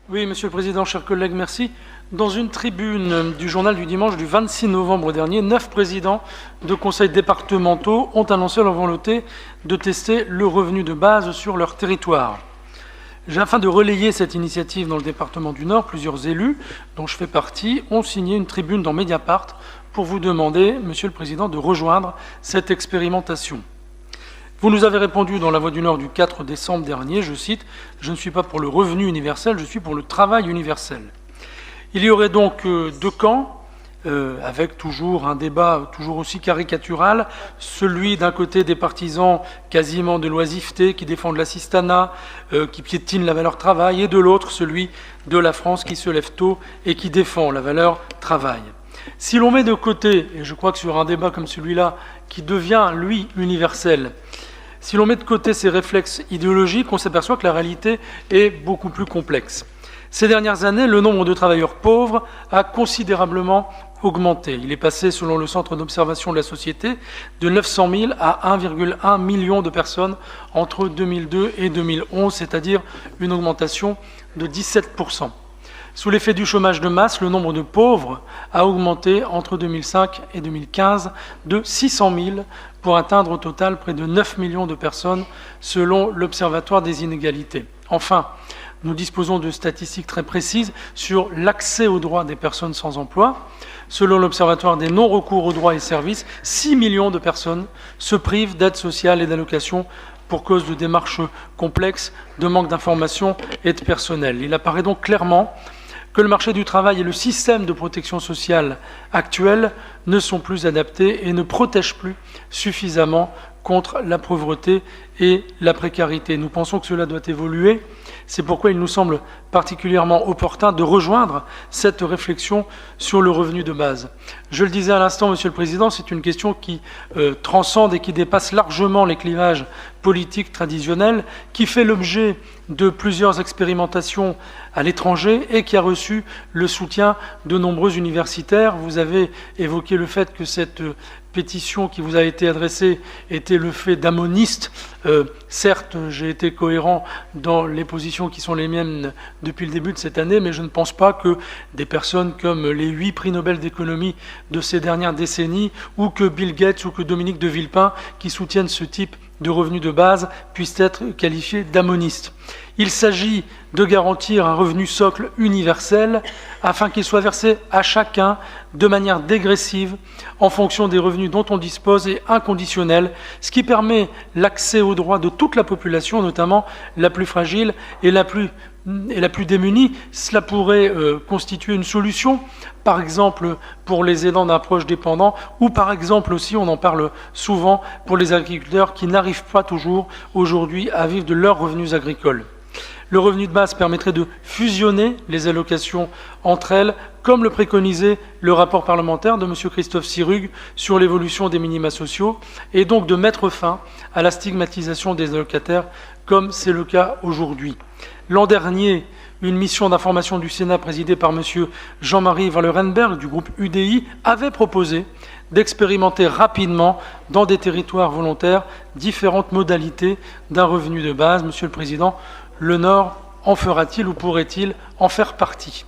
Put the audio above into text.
Oui, Monsieur le Président, chers collègues, merci. Dans une tribune du journal du dimanche du 26 novembre dernier, 9 présidents de conseils départementaux ont annoncé leur volonté de tester le revenu de base sur leur territoire. Afin de relayer cette initiative dans le département du Nord, plusieurs élus, dont je fais partie, ont signé une tribune dans Mediapart pour vous demander, Monsieur le Président, de rejoindre cette expérimentation. Vous nous avez répondu dans La Voix du Nord du 4 décembre dernier, je cite, « Je ne suis pas pour le revenu universel, je suis pour le travail universel ». Il y aurait donc deux camps, avec toujours un débat toujours aussi caricatural, celui d'un côté des partisans quasiment de l'oisiveté, qui défendent l'assistanat, qui piétinent la valeur travail, et de l'autre celui de la France qui se lève tôt et qui défend la valeur travail. Si l'on met de côté, et je crois que sur un débat comme celui-là, qui devient, lui, universel, si l'on met de côté ces réflexes idéologiques, on s'aperçoit que la réalité est beaucoup plus complexe. Ces dernières années, le nombre de travailleurs pauvres a considérablement augmenté. Il est passé, selon le Centre d'observation de la société, de 900 000 à 1,1 million de personnes entre 2002 et 2011, c'est-à-dire une augmentation de 17%. Sous l'effet du chômage de masse, le nombre de pauvres a augmenté entre 2005 et 2015 de 600 000 pour atteindre au total près de 9 millions de personnes selon l'Observatoire des inégalités. Enfin, nous disposons de statistiques très précises sur l'accès aux droits des personnes sans emploi. Selon l'Observatoire des non-recours aux droits et services, 6 millions de personnes se privent d'aide sociale et d'allocations pour cause de démarches complexes, de manque d'informations et de personnel. Il apparaît donc clairement que le marché du travail et le système de protection sociale actuel ne sont plus adaptés et ne protègent plus suffisamment contre la pauvreté et la précarité. Nous pensons que cela doit évoluer. C'est pourquoi il nous semble particulièrement opportun de rejoindre cette réflexion sur le revenu de base. Je le disais à l'instant, Monsieur le Président, c'est une question qui transcende et qui dépasse largement les clivages politiques traditionnels, qui fait l'objet de plusieurs expérimentations à l'étranger et qui a reçu le soutien de nombreux universitaires. Vous avez évoqué le fait que cette pétition qui vous a été adressée était le fait d'amonistes. Certes, j'ai été cohérent dans les positions qui sont les miennes depuis le début de cette année, mais je ne pense pas que des personnes comme les 8 prix Nobel d'économie de ces dernières décennies, ou que Bill Gates ou que Dominique de Villepin, qui soutiennent ce type de revenus de base, puissent être qualifiés d'amonistes. Il s'agit de garantir un revenu socle universel afin qu'il soit versé à chacun de manière dégressive en fonction des revenus dont on dispose et inconditionnel, ce qui permet l'accès aux droits de toute la population, notamment la plus fragile et la plus démunie. Cela pourrait constituer une solution, par exemple pour les aidants d'un proche dépendant, ou par exemple aussi, on en parle souvent, pour les agriculteurs qui n'arrivent pas toujours aujourd'hui à vivre de leurs revenus agricoles. Le revenu de base permettrait de fusionner les allocations entre elles, comme le préconisait le rapport parlementaire de M. Christophe Sirugue sur l'évolution des minima sociaux, et donc de mettre fin à la stigmatisation des allocataires, comme c'est le cas aujourd'hui. L'an dernier, une mission d'information du Sénat présidée par M. Jean-Marie Wallerenberg du groupe UDI avait proposé d'expérimenter rapidement dans des territoires volontaires différentes modalités d'un revenu de base. Monsieur le Président, le Nord en fera-t-il ou pourrait-il en faire partie ?